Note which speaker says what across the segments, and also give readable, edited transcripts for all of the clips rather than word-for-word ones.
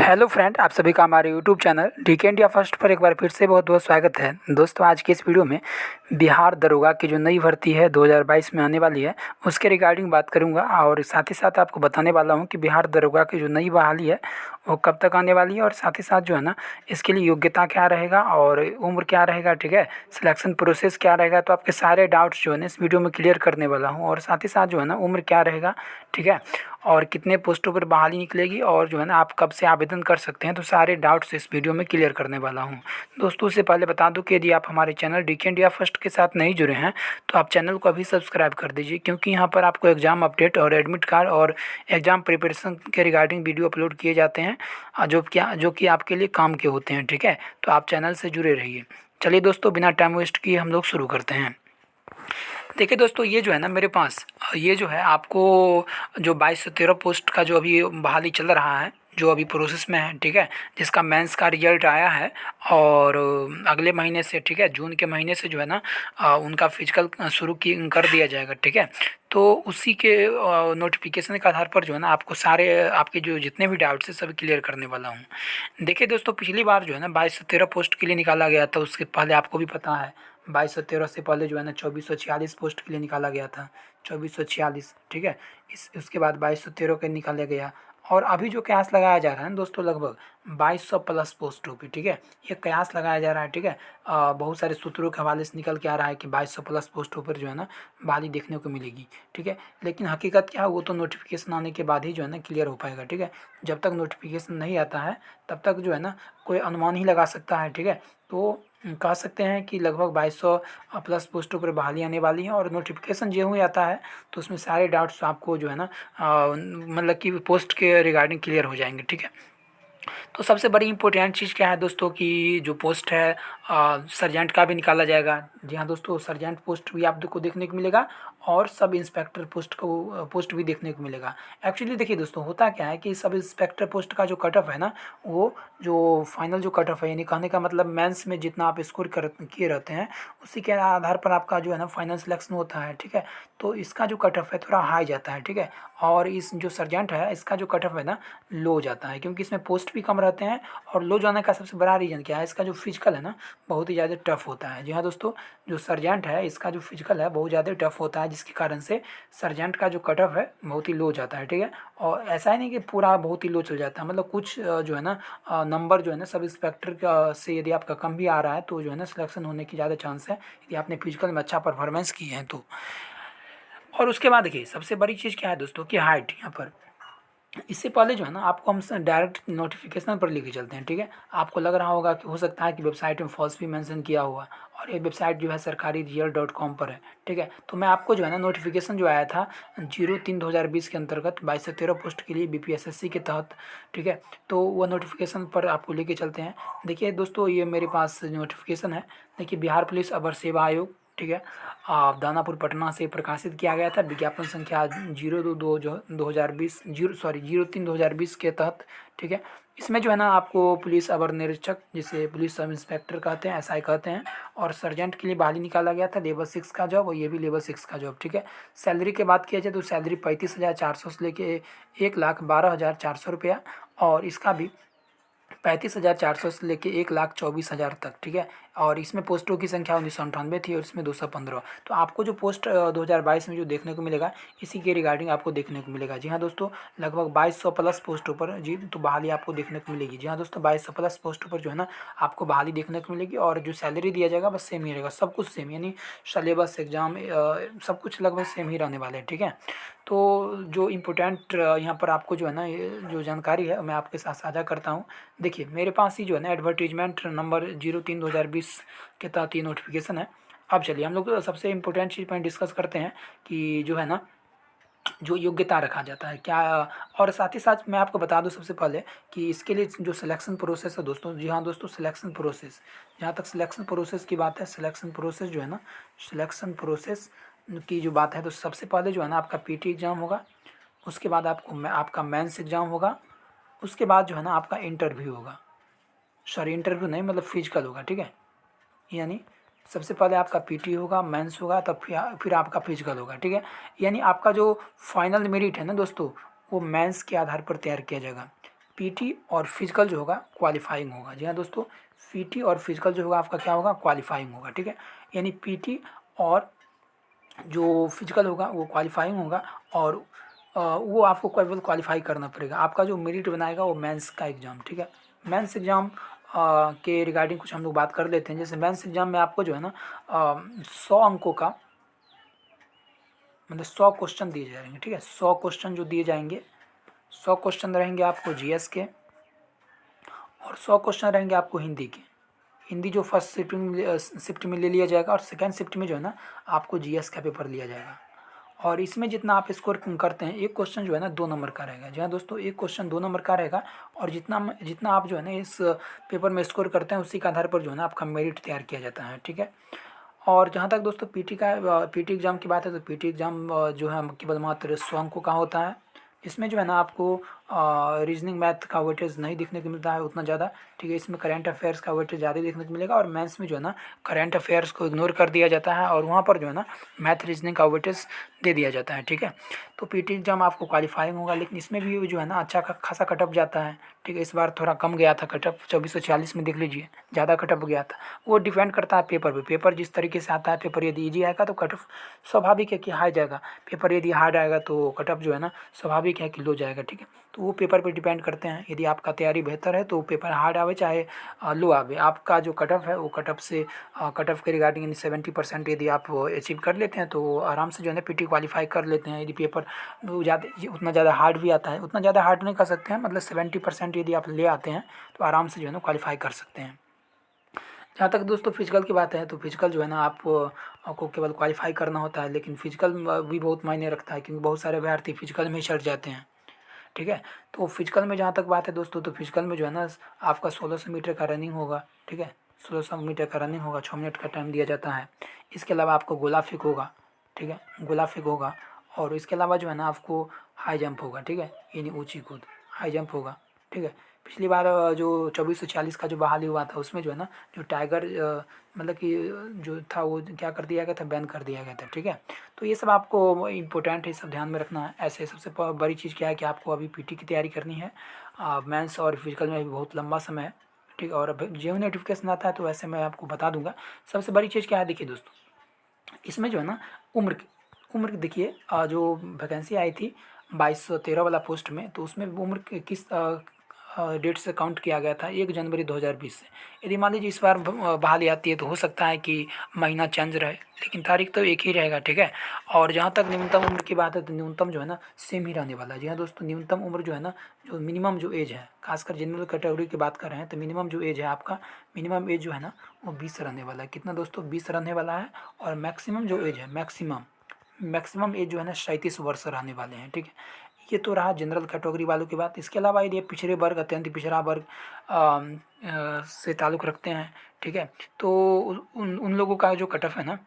Speaker 1: Hello friend, आप सभी का हमारे YouTube channel DK India first पर एक बार फिर से बहुत बहुत स्वागत है। दोस्तों, आज की इस वीडियो में बिहार दरोगा की जो नई भर्ती है 2022 में आने वाली है उसके रिगार्डिंग बात करूंगा और साथ ही साथ आपको बताने वाला हूं कि बिहार दरोगा की जो नई बहाली है वो कब तक आने वाली है और साथ ही साथ जो है ना इसके लिए योग्यता क्या रहेगा और उम्र क्या रहेगा, ठीक है, सिलेक्शन प्रोसेस क्या रहेगा। तो आपके सारे डाउट्स जो है ना इस वीडियो में क्लियर करने वाला हूँ और साथ ही साथ जो है ना उम्र क्या रहेगा, ठीक है, और कितने पोस्टों पर बहाली निकलेगी और जो है ना आप कब से आवेदन कर सकते हैं। तो सारे डाउट्स इस वीडियो में क्लियर करने वाला हूं। दोस्तों, उससे पहले बता दूं कि यदि आप हमारे चैनल डीके इंडिया फर्स्ट के साथ नहीं जुड़े हैं तो आप चैनल को अभी सब्सक्राइब कर दीजिए, क्योंकि यहाँ पर आपको एग्ज़ाम अपडेट और एडमिट कार्ड और एग्ज़ाम प्रिपरेशन के रिगार्डिंग वीडियो अपलोड किए जाते हैं जो कि आपके लिए काम के होते हैं, ठीक है। तो आप चैनल से जुड़े रहिए। चलिए दोस्तों, बिना टाइम वेस्ट किए हम लोग शुरू करते हैं। देखिए दोस्तों, ये जो है ना मेरे पास ये जो है आपको जो 22 से 13 पोस्ट का जो अभी बहाली चल रहा है, जो अभी प्रोसेस में है, ठीक है, जिसका मेंस का रिजल्ट आया है और अगले महीने से, ठीक है, जून के महीने से जो है ना उनका फिजिकल शुरू की कर दिया जाएगा, ठीक है। तो उसी के नोटिफिकेशन के आधार पर जो है ना आपको सारे आपके जो जितने भी डाउट्स हैं सभी क्लियर करने वाला हूँ। देखिए दोस्तों, पिछली बार जो है ना 22 से 13 पोस्ट के लिए निकाला गया था, उसके पहले आपको भी पता है 2213 से पहले जो है ना 2446 पोस्ट के लिए निकाला गया था, 2446, ठीक है। इस उसके बाद 2213 के निकाला गया और अभी जो कयास लगाया जा रहा है ना दोस्तों लगभग 2200 प्लस पोस्टों पे, ठीक है, ये कयास लगाया जा रहा है, ठीक है। बहुत सारे सूत्रों के हवाले से निकल के आ रहा है कि 2200 प्लस पोस्टों पर जो है ना बहाली देखने को मिलेगी, ठीक है। लेकिन हकीकत क्या है वो तो नोटिफिकेशन आने के बाद ही जो है ना क्लियर हो पाएगा, ठीक है। जब तक नोटिफिकेशन नहीं आता है तब तक जो है ना कोई अनुमान ही लगा सकता है, ठीक है। तो कह सकते हैं कि लगभग 2200 प्लस पोस्टों पर बहाली आने वाली है और नोटिफिकेशन जो ही आता है तो उसमें सारे डाउट्स आपको जो है ना मतलब कि पोस्ट के रिगार्डिंग क्लियर हो जाएंगे, ठीक है। तो सबसे बड़ी इंपॉर्टेंट चीज़ क्या है दोस्तों कि जो पोस्ट है सर्जेंट का भी निकाला जाएगा। जी हाँ दोस्तों, सर्जेंट पोस्ट भी आपको देखने को मिलेगा और सब इंस्पेक्टर पोस्ट भी देखने को मिलेगा। एक्चुअली देखिए दोस्तों, होता क्या है कि सब इंस्पेक्टर पोस्ट का जो कट ऑफ है ना, वो जो फाइनल जो कट ऑफ है, यानी कहने का मतलब मेंस में जितना आप स्कोर किए रहते हैं उसी के आधार पर आपका जो है ना फाइनल सिलेक्शन होता है, ठीक है। तो इसका जो कट ऑफ है थोड़ा हाई जाता है, ठीक है। और इस जो सर्जेंट है इसका जो कट ऑफ है ना लो जाता है, क्योंकि इसमें पोस्ट भी कम रहते हैं और लो जाने का सबसे बड़ा रीज़न क्या है, इसका जो फिजिकल है ना बहुत ही ज़्यादा टफ होता है। जी हाँ दोस्तों, जो सर्जेंट है इसका जो फिजिकल है बहुत ज़्यादा टफ होता है, जिसके कारण से सर्जेंट का जो कट ऑफ है बहुत ही लो जाता है, ठीक है। और ऐसा ही नहीं कि पूरा बहुत ही लो चल जाता है, मतलब कुछ जो है ना नंबर जो है ना सब इंस्पेक्टर का से यदि आपका कम भी आ रहा है तो जो है ना सिलेक्शन होने की ज़्यादा चांस है यदि आपने फिजिकल में अच्छा परफॉर्मेंस की है तो। और उसके बाद देखिए सबसे बड़ी चीज़ क्या है दोस्तों कि हाइट। यहाँ पर इससे पहले जो है ना आपको हम डायरेक्ट नोटिफिकेशन पर लेके चलते हैं, ठीक है। आपको लग रहा होगा कि हो सकता है कि वेबसाइट में फॉल्स भी मेंशन किया हुआ और ये वेबसाइट जो है सरकारी रियल.com पर है, ठीक है। तो मैं आपको जो है ना नोटिफिकेशन जो आया था 03/2020 के अंतर्गत 22 से 13 पोस्ट के लिए BPSSC के तहत, ठीक है। तो वह नोटिफिकेशन पर आपको लेके चलते हैं। देखिए दोस्तों, ये मेरे पास नोटिफिकेशन है। देखिए, बिहार पुलिस अवर सेवा आयोग, ठीक है, दानापुर पटना से प्रकाशित किया गया था। विज्ञापन संख्या 02/2 जो 2020 03/2020 के तहत, ठीक है। इसमें जो है ना आपको पुलिस अवर निरीक्षक, जिसे पुलिस सब इंस्पेक्टर कहते हैं, SI कहते हैं, और सर्जेंट के लिए बहाली निकाला गया था लेवल 6 का जॉब, और ये भी लेवल 6 का जॉब, ठीक है। सैलरी की बात किया जाए तो सैलरी 35,400 से लेके 1,12,400 रुपया, और इसका भी 35,400 से लेके 1,24,000 तक, ठीक है। और इसमें पोस्टों की संख्या 1998 थी और इसमें 215। तो आपको जो पोस्ट 2022 में जो देखने को मिलेगा इसी के रिगार्डिंग आपको देखने को मिलेगा। जी हाँ दोस्तों, लगभग 2200 प्लस पोस्टों पर जी तो बहाली आपको देखने को मिलेगी। जी हाँ दोस्तों, 2200 प्लस पोस्टों पर जो है ना आपको बहाली देखने को मिलेगी और जो सैलरी दिया जाएगा बस सेम ही रहेगा, सब कुछ सेम, यानी सिलेबस एग्जाम सब कुछ लगभग सेम ही रहने वाले हैं, ठीक है। तो जो इम्पोर्टेंट यहाँ पर आपको जो है ना ये जो जानकारी है मैं आपके साथ साझा करता हूँ। देखिए, मेरे पास ही जो है ना एडवर्टीजमेंट नंबर 03/2020 के तहत ये नोटिफिकेशन है। अब चलिए हम लोग सबसे इम्पोर्टेंट चीज़ पर डिस्कस करते हैं कि जो है ना जो योग्यता रखा जाता है क्या। और साथ ही साथ मैं आपको बता दूं सबसे पहले कि इसके लिए जो सिलेक्शन प्रोसेस है दोस्तों, जी हाँ दोस्तों, सिलेक्शन प्रोसेस, जहाँ तक सिलेक्शन प्रोसेस की बात है, सिलेक्शन प्रोसेस जो है ना, सिलेक्शन प्रोसेस की जो बात है तो सबसे पहले जो है ना आपका PT एग्ज़ाम होगा, उसके बाद आपका मेंस एग्ज़ाम होगा, उसके बाद जो है ना आपका इंटरव्यू होगा, सॉरी इंटरव्यू नहीं मतलब फिजिकल होगा, ठीक है। यानी सबसे पहले आपका PT होगा, मेंस होगा, तब फिर आपका फिजिकल होगा, ठीक है। यानी आपका जो फाइनल मेरिट है ना दोस्तों वो मेंस के आधार पर तैयार किया जाएगा। पीटी और फिजिकल जो होगा क्वालिफाइंग होगा। जी हाँ दोस्तों, पीटी और फिजिकल जो होगा आपका क्या होगा, क्वालिफाइंग होगा। ठीक है, यानी पीटी और जो फिजिकल होगा वो क्वालिफाइंग होगा, और वो आपको केवल क्वालिफाई करना पड़ेगा। आपका जो मेरिट बनाएगा वो मेंस का एग्ज़ाम। ठीक है, मेंस एग्ज़ाम के रिगार्डिंग कुछ हम लोग बात कर लेते हैं। जैसे मेंस एग्ज़ाम में आपको जो है ना 100 अंकों का मतलब 100 क्वेश्चन दिए जाएंगे। ठीक है, 100 क्वेश्चन जो दिए जाएंगे, 100 क्वेश्चन रहेंगे आपको जीएस के, और 100 क्वेश्चन रहेंगे आपको हिंदी के। हिंदी जो फर्स्ट शिफ्ट में ले लिया जाएगा, और सेकेंड शिफ्ट में जो है ना आपको जीएस का पेपर लिया जाएगा। और इसमें जितना आप स्कोर करते हैं, एक क्वेश्चन जो है ना 2 नंबर का रहेगा। जी हाँ दोस्तों, एक क्वेश्चन 2 नंबर का रहेगा, और जितना जितना आप जो है ना इस पेपर में स्कोर करते हैं उसी के आधार पर जो है ना आपका मेरिट तैयार किया जाता है। ठीक है, और जहाँ तक दोस्तों पीटी एग्ज़ाम की बात है, तो पीटी एग्ज़ाम जो है केवल मात्र 100 अंकों का होता है। इसमें जो है ना आपको रीजनिंग मैथ का वेटेज नहीं देखने को मिलता है उतना ज़्यादा। ठीक है, इसमें करंट अफेयर्स का वेटेज ज़्यादा देखने को मिलेगा, और मैथ्स में जो है ना करंट अफेयर्स को इग्नोर कर दिया जाता है, और वहाँ पर जो है ना मैथ रीजनिंग का वेटेज दे दिया जाता है। ठीक है, तो पीटी एग्ज़ाम आपको क्वालिफाइंग होगा, लेकिन इसमें भी जो है ना अच्छा खासा कटअप जाता है। ठीक है, इस बार थोड़ा कम गया था कटअप, 2440 में देख लीजिए, ज़्यादा कटअप गया था। वो डिपेंड करता है पेपर पे, पेपर जिस तरीके से आता है, पेपर यदि ईजी आएगा तो कटअप स्वाभाविक है कि हाई जाएगा, पेपर यदि हार्ड आएगा तो कटअप जो है ना स्वाभाविक है कि लो जाएगा। ठीक है, तो वो पेपर पे डिपेंड करते हैं। यदि आपका तैयारी बेहतर है तो पेपर हार्ड आवे चाहे लो आवे, आपका जो कटअप है वो कटअप से कटअप के रिगार्डिंग यानी 70% यदि आप अचीव कर लेते हैं तो आराम से जो है ना पीटी क्वालिफाई कर लेते हैं। यदि पेपर ज़्यादा उतना ज़्यादा हार्ड भी आता है, उतना ज़्यादा हार्ड नहीं कर सकते हैं, मतलब 70% यदि आप ले आते हैं तो आराम से जो है ना क्वालिफाई कर सकते हैं। जहाँ तक दोस्तों फिजिकल की बात है, तो फिजिकल जो है ना आपको केवल क्वालिफाई करना होता है, लेकिन फिजिकल भी बहुत मायने रखता है, क्योंकि बहुत सारे अभ्यर्थी फिजिकल में ही चढ़ जाते हैं। ठीक है, तो फिजिकल में जहाँ तक बात है दोस्तों, तो फिजिकल में जो है ना आपका 1600 मीटर का रनिंग होगा। ठीक है, 1600 मीटर का रनिंग होगा, 6 मिनट का टाइम दिया जाता है। इसके अलावा आपको गोला फेंक होगा। ठीक है, गोला फेंक होगा, और इसके अलावा जो है ना आपको हाई जंप होगा। ठीक है, यानी ऊँची कूद, हाई जंप होगा। ठीक है, पिछली बार जो 2440 का जो बहाली हुआ था उसमें जो है ना जो टाइगर मतलब कि जो था वो क्या कर दिया गया था, बैन कर दिया गया था। ठीक है, तो ये सब आपको इम्पोर्टेंट है, सब ध्यान में रखना है। ऐसे सबसे बड़ी चीज़ क्या है कि आपको अभी पीटी की तैयारी करनी है, मेंस और फिजिकल में भी बहुत लंबा समय है। ठीक है, और अब जो नोटिफिकेशन आता है तो वैसे मैं आपको बता दूंगा। सबसे बड़ी चीज़ क्या है, देखिए दोस्तों, इसमें जो है ना उम्र की देखिए, जो वैकेंसी आई थी 2213 वाला पोस्ट में, तो उसमें उम्र किस डेट से काउंट किया गया था, 1 जनवरी 2020 से। यदि मान लीजिए इस बार बहाली आती है तो हो सकता है कि महीना चेंज रहे, लेकिन तारीख तो एक ही रहेगा। ठीक है, और जहाँ तक न्यूनतम उम्र की बात है तो न्यूनतम जो है ना सेम ही रहने वाला है। जी हाँ दोस्तों, न्यूनतम उम्र जो है ना, जो मिनिमम जो एज है, खासकर जनरल कैटेगरी की बात कर रहे हैं तो मिनिमम जो एज है आपका, मिनिमम एज जो है ना वो 20 रहने वाला है। कितना दोस्तों, 20 रहने वाला है। और मैक्सिमम जो एज है, मैक्सिमम एज जो है ना 37 वर्ष रहने वाले हैं। ठीक है, ये तो रहा जनरल कैटेगरी वालों की बात। इसके अलावा यदि आप पिछड़े वर्ग, अत्यंत पिछड़ा वर्ग से ताल्लुक़ रखते हैं, ठीक है, तो उन लोगों का जो कट ऑफ है ना,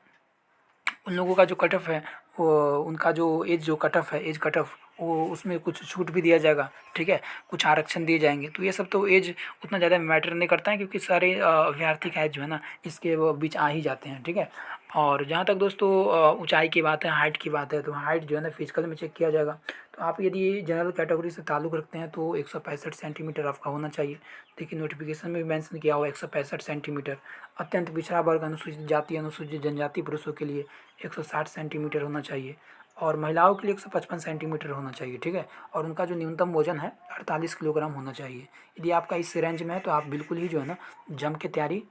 Speaker 1: उन लोगों का जो कट ऑफ है वो, उनका जो एज जो कट ऑफ है, एज कट ऑफ, वो उसमें कुछ छूट भी दिया जाएगा। ठीक है, कुछ आरक्षण दिए जाएंगे। तो ये सब तो एज उतना ज़्यादा मैटर नहीं करता है, क्योंकि सारे अभ्यर्थी का एज जो है ना इसके वो बीच आ ही जाते हैं। ठीक है, और जहाँ तक दोस्तों ऊंचाई की बात है, हाइट की बात है, तो हाइट जो है ना फिजिकल में चेक किया जाएगा। तो आप यदि जनरल कैटेगरी से ताल्लुक़ रखते हैं तो 165 सेंटीमीटर आपका होना चाहिए। देखिए नोटिफिकेशन में भी मेंशन किया हुआ 165 सेंटीमीटर। अत्यंत पिछड़ा वर्ग, अनुसूचित जाति, अनुसूचित जनजाति पुरुषों के लिए 160 सेंटीमीटर होना चाहिए, और महिलाओं के लिए 155 सेंटीमीटर होना चाहिए। ठीक है, और उनका जो न्यूनतम वजन है 48 किलोग्राम होना चाहिए। यदि आपका इस रेंज में है तो आप बिल्कुल ही जो है ना जम के तैयारी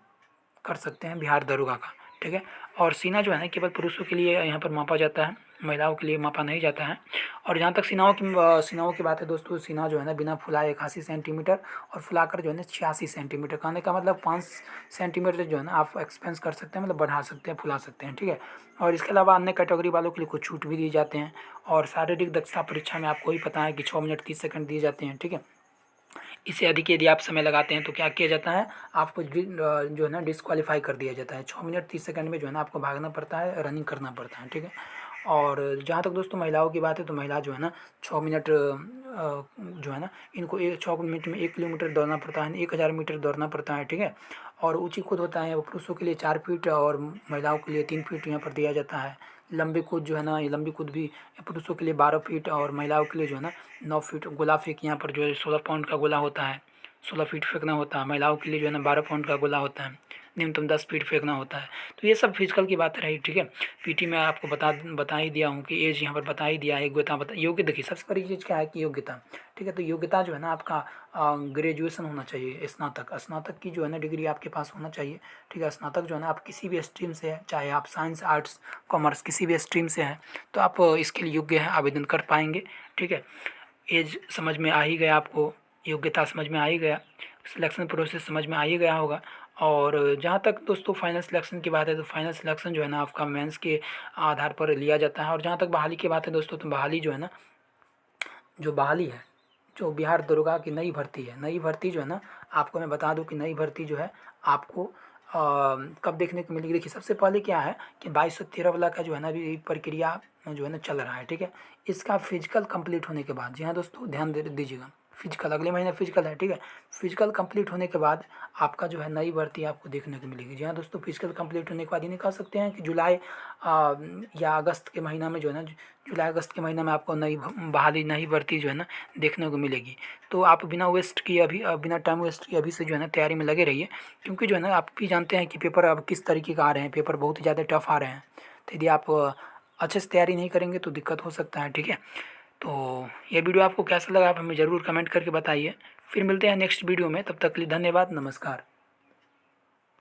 Speaker 1: कर सकते हैं बिहार दरोगा का। ठीक है, और सीना जो है ना केवल पुरुषों के लिए यहाँ पर मापा जाता है, महिलाओं के लिए मापा नहीं जाता है। और जहाँ तक सीनाओं की बात है दोस्तों, सीना जो है ना बिना फुलाए 81 सेंटीमीटर, और फुलाकर जो है ना 86 सेंटीमीटर। कहने का मतलब 5 सेंटीमीटर जो है ना आप एक्सपेंस कर सकते हैं, मतलब बढ़ा सकते हैं, फुला सकते हैं। ठीक है, और इसके अलावा अन्य कैटेगरी वालों के लिए कुछ छूट भी दिए जाते हैं। और शारीरिक दक्षता परीक्षा में आपको ही पता है कि 6 मिनट 30 सेकंड दिए जाते हैं। ठीक है, इससे अधिक यदि आप समय लगाते हैं तो क्या किया जाता है, आपको जो है ना डिस्क्वालीफाई कर दिया जाता है। 6 मिनट 30 सेकंड में जो है ना आपको भागना पड़ता है, रनिंग करना पड़ता है। ठीक है, और जहाँ तक दोस्तों महिलाओं की बात है तो महिला जो है ना 6 मिनट जो है ना इनको 6 मिनट में 1 किलोमीटर दौड़ना पड़ता है, 1000 मीटर दौड़ना पड़ता है, ठीक है। और ऊंची कूद होता है वो पुरुषों के लिए 4 फीट और महिलाओं के लिए 3 फीट यहाँ पर दिया जाता है। लंबी कूद जो है ना, ये लंबी कूद भी पुरुषों के लिए 12 फीट और महिलाओं के लिए जो है ना 9 फीट। गोला फेंक यहाँ पर जो है 16 पाउंड का गोला होता है, 16 फीट फेंकना होता है। महिलाओं के लिए जो है ना 12 पाउंड का गोला होता है, न्यूनतम 10 फीट फेंकना होता है। तो ये सब फिजिकल की बात रही, ठीक है। पीटी में आपको बता ही दिया हूँ कि एज यहाँ पर बता ही दिया है। योग्य देखिए सबसे बड़ी चीज़ क्या है कि योग्यता, ठीक है। तो योग्यता जो है ना आपका ग्रेजुएशन होना चाहिए, स्नातक स्नातक की जो है ना डिग्री आपके पास होना चाहिए, ठीक है। स्नातक जो है ना आप किसी भी स्ट्रीम से है, चाहे आप साइंस आर्ट्स कॉमर्स किसी भी स्ट्रीम से हैं, तो आप इसके लिए योग्य है, आवेदन कर पाएंगे, ठीक है। एज समझ में आ ही गया आपको, योग्यता समझ में आ ही गया, सिलेक्शन प्रोसेस समझ में आ ही गया होगा। और जहाँ तक दोस्तों फाइनल सिलेक्शन की बात है तो फाइनल सिलेक्शन जो है ना आपका मेंस के आधार पर लिया जाता है। और जहाँ तक बहाली की बात है दोस्तों, तो बहाली जो है ना, जो बहाली है, जो बिहार दरोगा की नई भर्ती है, नई भर्ती जो है ना, आपको मैं बता दूं कि नई भर्ती जो है आपको कब देखने को मिलेगी। देखिए सबसे पहले क्या है कि 2213 वाला का जो है ना अभी प्रक्रिया जो है ना चल रहा है, ठीक है। इसका फिजिकल कंप्लीट होने के बाद, जी हाँ दोस्तों ध्यान दे दीजिएगा, फिजिकल अगले महीने फिजिकल है, ठीक है। फिजिकल कंप्लीट होने के बाद आपका जो है नई भर्ती आपको देखने को मिलेगी। जी हाँ दोस्तों, फिजिकल कंप्लीट होने के बाद ये नहीं कह सकते हैं कि जुलाई या अगस्त के महीना में जो है ना, जुलाई अगस्त के महीने में आपको बहाली नई भर्ती जो है ना देखने को मिलेगी। तो आप बिना वेस्ट किए अभी बिना टाइम वेस्ट किए अभी से जो है ना तैयारी में लगे रहिए, क्योंकि जो है ना आप भी जानते हैं कि पेपर अब किस तरीके का आ रहे हैं, पेपर बहुत ही ज़्यादा टफ आ रहे हैं। तो यदि आप अच्छे से तैयारी नहीं करेंगे तो दिक्कत हो सकता है, ठीक है। तो ये वीडियो आपको कैसा लगा आप हमें ज़रूर कमेंट करके बताइए। फिर मिलते हैं नेक्स्ट वीडियो में, तब तक के लिए धन्यवाद, नमस्कार।